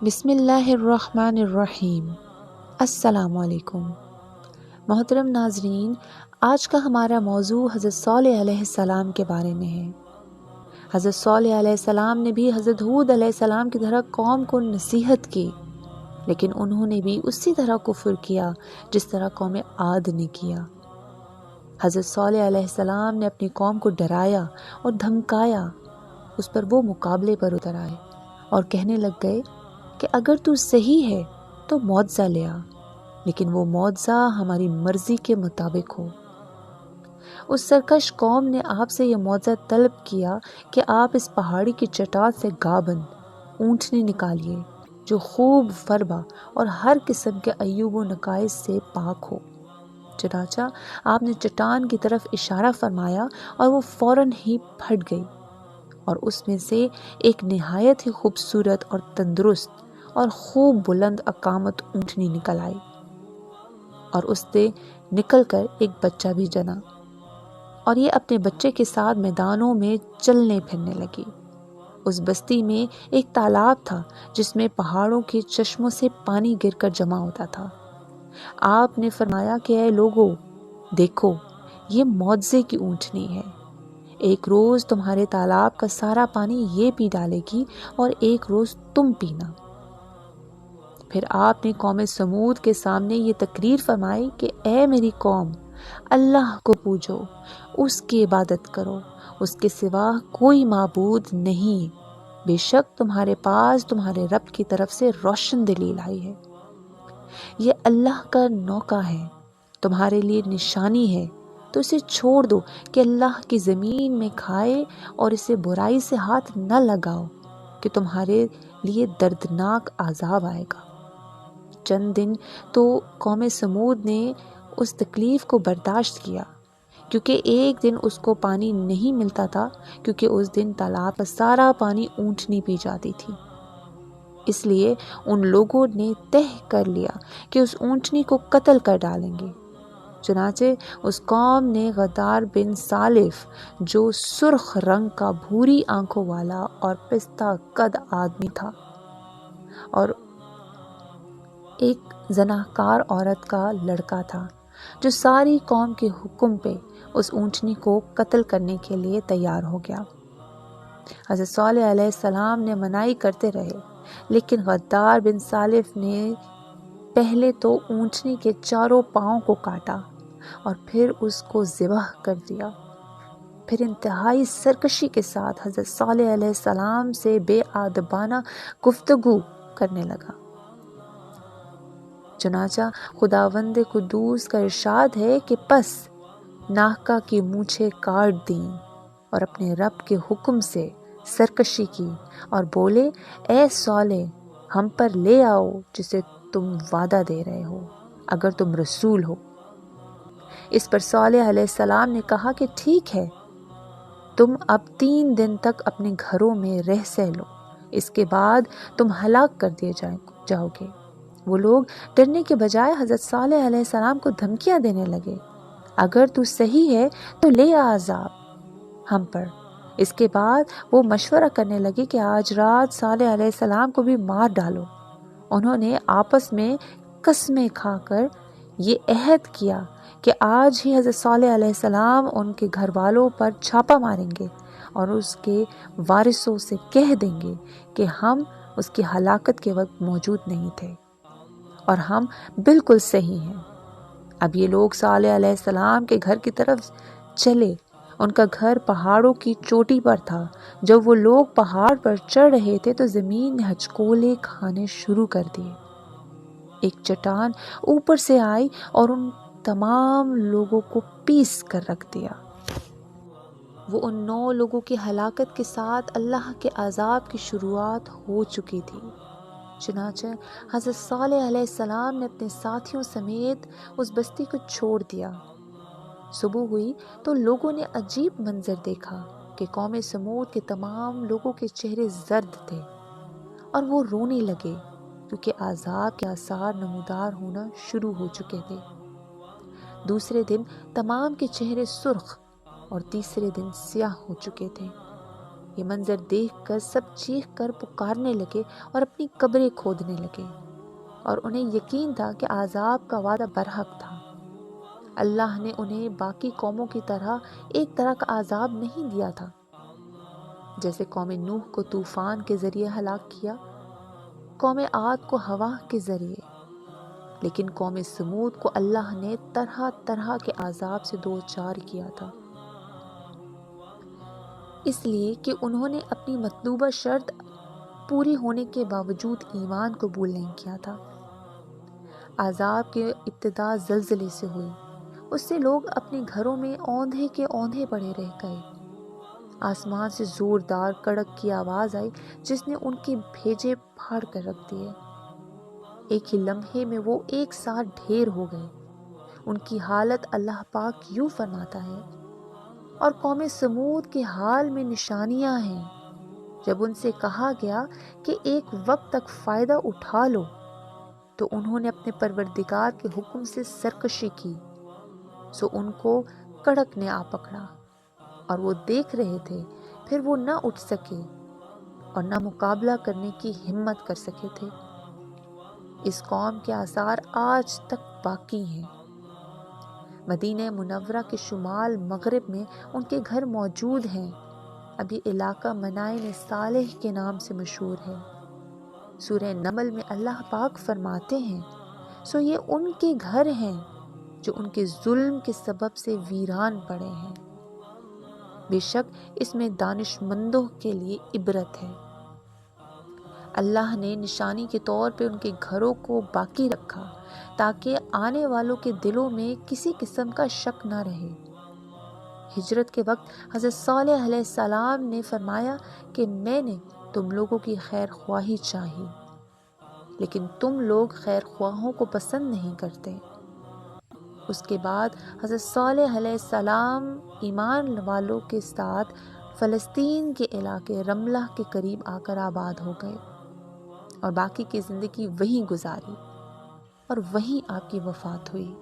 بسم اللہ الرحمن الرحیم۔ السلام علیکم محترم ناظرین، آج کا ہمارا موضوع حضرت صالح علیہ السلام کے بارے میں ہے۔ حضرت صالح علیہ السلام نے بھی حضرت ہود علیہ السلام کی طرح قوم کو نصیحت کی، لیکن انہوں نے بھی اسی طرح کفر کیا جس طرح قوم عاد نے کیا۔ حضرت صالح علیہ السلام نے اپنی قوم کو ڈرایا اور دھمکایا، اس پر وہ مقابلے پر اتر آئے اور کہنے لگ گئے کہ اگر تو صحیح ہے تو معجزہ لے آ، لیکن وہ معجزہ ہماری مرضی کے مطابق ہو۔ اس سرکش قوم نے آپ سے یہ معجزہ طلب کیا کہ آپ اس پہاڑی کی چٹان سے گابن اونٹنی نکالیے جو خوب فربا اور ہر قسم کے عیوب و نقائص سے پاک ہو۔ چنانچہ آپ نے چٹان کی طرف اشارہ فرمایا اور وہ فوراً ہی پھٹ گئی، اور اس میں سے ایک نہایت ہی خوبصورت اور تندرست اور خوب بلند اقامت اونٹنی نکل آئی، اور اس سے نکل کر ایک بچہ بھی جنا، اور یہ اپنے بچے کے ساتھ میدانوں میں چلنے پھرنے لگی۔ اس بستی میں ایک تالاب تھا جس میں پہاڑوں کے چشموں سے پانی گر کر جمع ہوتا تھا۔ آپ نے فرمایا کہ اے لوگو، دیکھو یہ معجزے کی اونٹنی ہے، ایک روز تمہارے تالاب کا سارا پانی یہ پی ڈالے گی اور ایک روز تم پینا۔ پھر آپ نے قوم سمود کے سامنے یہ تقریر فرمائی کہ اے میری قوم، اللہ کو پوجو، اس کی عبادت کرو، اس کے سوا کوئی معبود نہیں، بے شک تمہارے پاس تمہارے رب کی طرف سے روشن دلیل آئی ہے۔ یہ اللہ کا نوکہ ہے، تمہارے لیے نشانی ہے، تو اسے چھوڑ دو کہ اللہ کی زمین میں کھائے، اور اسے برائی سے ہاتھ نہ لگاؤ کہ تمہارے لیے دردناک عذاب آئے گا۔ چند دن تو قوم سمود نے اس تکلیف کو برداشت کیا، کیونکہ ایک دن اس کو پانی نہیں ملتا تھا، کیونکہ اس دن تالاب کا سارا پانی اونٹنی پی جاتی تھی۔ اس لیے ان لوگوں نے طے کر لیا کہ اس اونٹنی کو قتل کر ڈالیں گے۔ چنانچہ اس قوم نے غدار بن سالف، جو سرخ رنگ کا بھوری آنکھوں والا اور پستہ قد آدمی تھا اور ایک زناکار عورت کا لڑکا تھا، جو ساری قوم کے حکم پہ اس اونٹنی کو قتل کرنے کے لیے تیار ہو گیا۔ حضرت صالح علیہ السلام نے منائی کرتے رہے، لیکن غدار بن سالف نے پہلے تو اونٹنی کے چاروں پاؤں کو کاٹا اور پھر اس کو ذبح کر دیا۔ پھر انتہائی سرکشی کے ساتھ حضرت صالح علیہ السلام سے بے ادبانہ گفتگو کرنے لگا۔ چنانچہ خداوند قدوس کا ارشاد ہے کہ پس ناحقہ کی مونچھیں کاٹ دیں اور اپنے رب کے حکم سے سرکشی کی، اور بولے اے صالح، ہم پر لے آؤ جسے تم وعدہ دے رہے ہو، اگر تم رسول ہو۔ اس پر صالح علیہ السلام نے کہا کہ ٹھیک ہے، تم اب 3 دن تک اپنے گھروں میں رہ سہ لو، اس کے بعد تم ہلاک کر دیے جاؤ گے۔ وہ لوگ ڈرنے کے بجائے حضرت صالح علیہ السلام کو دھمکیاں دینے لگے، اگر تو صحیح ہے تو لے آ عذاب ہم پر۔ اس کے بعد وہ مشورہ کرنے لگے کہ آج رات صالح علیہ السلام کو بھی مار ڈالو۔ انہوں نے آپس میں قسمیں کھا کر یہ عہد کیا کہ آج ہی حضرت صالح علیہ السلام ان کے گھر والوں پر چھاپا ماریں گے اور اس کے وارثوں سے کہہ دیں گے کہ ہم اس کی ہلاکت کے وقت موجود نہیں تھے اور ہم بالکل صحیح ہیں۔ اب یہ لوگ صالح علیہ السلام کے گھر کی طرف چلے۔ ان کا گھر پہاڑوں کی چوٹی پر تھا۔ جب وہ لوگ پہاڑ پر چڑھ رہے تھے تو زمین نے ہچکولے کھانے شروع کر دیے۔ ایک چٹان اوپر سے آئی اور ان تمام لوگوں کو پیس کر رکھ دیا۔ وہ ان 9 لوگوں کی ہلاکت کے ساتھ اللہ کے عذاب کی شروعات ہو چکی تھی۔ چنانچہ حضرت صالح علیہ السلام نے اپنے ساتھیوں سمیت اس بستی کو چھوڑ دیا۔ صبح ہوئی تو لوگوں نے عجیب منظر دیکھا کہ قوم سمود کے تمام لوگوں کے چہرے زرد تھے اور وہ رونے لگے، کیونکہ عذاب کے آثار نمودار ہونا شروع ہو چکے تھے۔ دوسرے دن تمام کے چہرے سرخ اور تیسرے دن سیاہ ہو چکے تھے۔ یہ منظر دیکھ کر سب چیخ کر پکارنے لگے اور اپنی قبریں کھودنے لگے، اور انہیں یقین تھا کہ عذاب کا وعدہ برحق تھا۔ اللہ نے انہیں باقی قوموں کی طرح ایک طرح کا عذاب نہیں دیا تھا، جیسے قوم نوح کو طوفان کے ذریعے ہلاک کیا، قوم عاد کو ہوا کے ذریعے، لیکن قوم سمود کو اللہ نے طرح طرح کے عذاب سے دوچار کیا تھا، اس لیے کہ انہوں نے اپنی مطلوبہ شرط پوری ہونے کے باوجود ایمان قبول نہیں کیا تھا۔ عذاب کی ابتدا زلزلے سے ہوئی، اس سے لوگ اپنے گھروں میں اوندھے کے اوندھے پڑے رہ گئے۔ آسمان سے زوردار کڑک کی آواز آئی جس نے ان کے بھیجے پھاڑ کر رکھ دیے۔ ایک ہی لمحے میں وہ ایک ساتھ ڈھیر ہو گئے۔ ان کی حالت اللہ پاک یوں فرماتا ہے، اور قوم سمود کے حال میں نشانیاں ہیں۔ جب ان سے کہا گیا کہ ایک وقت تک فائدہ اٹھا لو، تو انہوں نے اپنے پروردگار کے حکم سے سرکشی کی، سو ان کو کڑک نے آ پکڑا، اور وہ دیکھ رہے تھے، پھر وہ نہ اٹھ سکے اور نہ مقابلہ کرنے کی ہمت کر سکے تھے۔ اس قوم کے آثار آج تک باقی ہیں۔ مدینہ منورہ کے شمال مغرب میں ان کے گھر موجود ہیں۔ اب یہ علاقہ منائن صالح کے نام سے مشہور ہے۔ سورہ نمل میں اللہ پاک فرماتے ہیں، سو یہ ان کے گھر ہیں جو ان کے ظلم کے سبب سے ویران پڑے ہیں۔ بے شک اس میں دانش مندوں کے لیے عبرت ہے۔ اللہ نے نشانی کے طور پہ ان کے گھروں کو باقی رکھا تاکہ آنے والوں کے دلوں میں کسی قسم کا شک نہ رہے۔ ہجرت کے وقت حضرت صالح علیہ السلام نے فرمایا کہ میں نے تم لوگوں کی خیر خواہی چاہی، لیکن تم لوگ خیر خواہوں کو پسند نہیں کرتے۔ اس کے بعد حضرت صالح علیہ السلام ایمان والوں کے ساتھ فلسطین کے علاقے رملہ کے قریب آ کر آباد ہو گئے اور باقی کی زندگی وہیں گزاری اور وہیں آپ کی وفات ہوئی۔